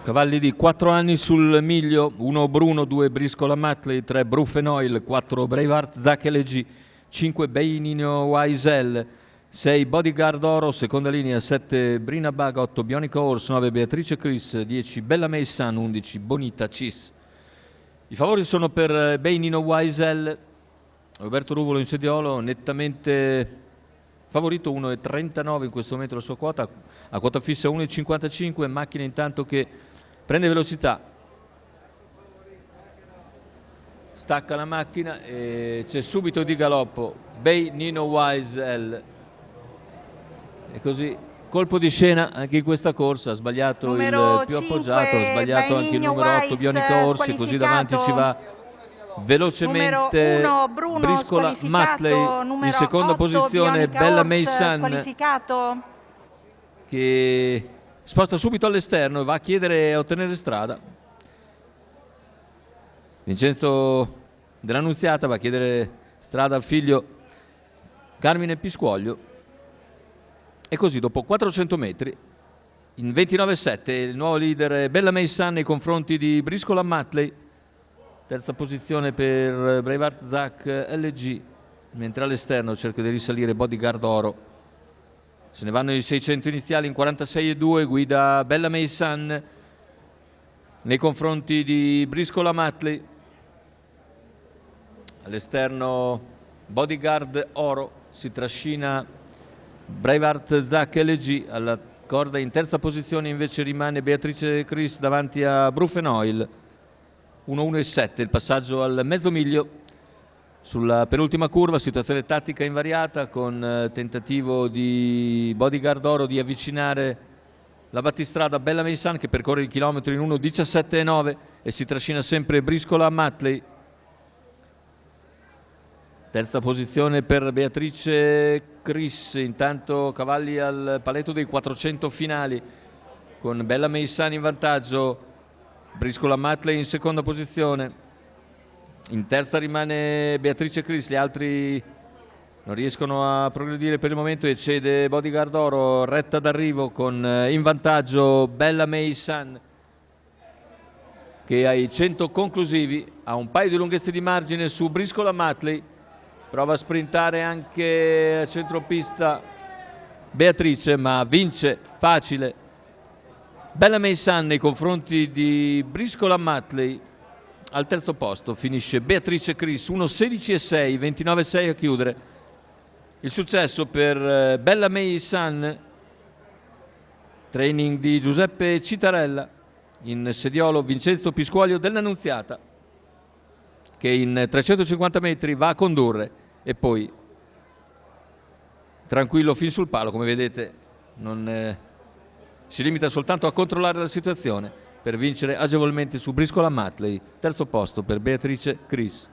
Cavalli di 4 anni sul miglio, 1 Bruno, 2 Briscola Matley, 3 Brufenoil, 4 Braveheart Zach LG, 5 Beinino Waisel, 6 Bodyguard Oro, seconda linea, 7 Brina Bag, 8 Bionico Horse, 9 Beatrice Chris, 10 Bella May Sun, 11 Bonita Cis. I favori sono per Beinino Waisel, Roberto Ruvolo in sediolo, nettamente favorito, 1,39 in questo momento la sua quota, a quota fissa 1,55, macchina intanto che prende velocità, stacca la macchina e c'è subito di galoppo Beinino Waisel, e così colpo di scena anche in questa corsa, ha sbagliato numero il più 5, appoggiato, ha sbagliato anche il numero 8 Bionico Horse, e così davanti ci va velocemente numero 1 Bruno, Briscola Matley, in seconda 8, posizione Bionica Bella Horse, May Sun, squalificato, che sposta subito all'esterno e va a chiedere e ottenere strada. Vincenzo dell'Annunziata va a chiedere strada al figlio Carmine Piscuoglio, e così dopo 400 metri in 29,7 il nuovo leader Bella May Sun nei confronti di Briscola Matley. Terza posizione per Braveheart Zach LG, mentre all'esterno cerca di risalire Bodyguard Oro. Se ne vanno i 600 iniziali in 46,2, guida Bella May Sun nei confronti di Briscola Matley. All'esterno Bodyguard Oro, si trascina Braveheart Zach LG, alla corda in terza posizione invece rimane Beatrice Chris davanti a Brufenoil. 1,1,7 il passaggio al mezzo miglio. Sulla penultima curva, situazione tattica invariata, con tentativo di Bodyguard Oro di avvicinare la battistrada Bella May Sun, che percorre il chilometro in 1,17,9 e si trascina sempre Briscola Matley. Terza posizione per Beatrice Chris, intanto cavalli al paletto dei 400 finali, con Bella May Sun in vantaggio, Briscola Matley in seconda posizione. In terza rimane Beatrice Chris, gli altri non riescono a progredire per il momento e cede Bodyguard Oro, retta d'arrivo con in vantaggio Bella May Sun, che ai 100 conclusivi ha un paio di lunghezze di margine su Briscola Matley. Prova a sprintare anche a centropista Beatrice, ma vince facile Bella May Sun nei confronti di Briscola Matley. Al terzo posto finisce Beatrice Chris, 1,16,6, 29,6 a chiudere. Il successo per Bella May Sun, training di Giuseppe Citarella, in sediolo Vincenzo Piscuoglio dell'Annunziata, che in 350 metri va a condurre e poi tranquillo fin sul palo, come vedete non si limita soltanto a controllare la situazione per vincere agevolmente su Briscola Matley. Terzo posto per Beatrice Chris.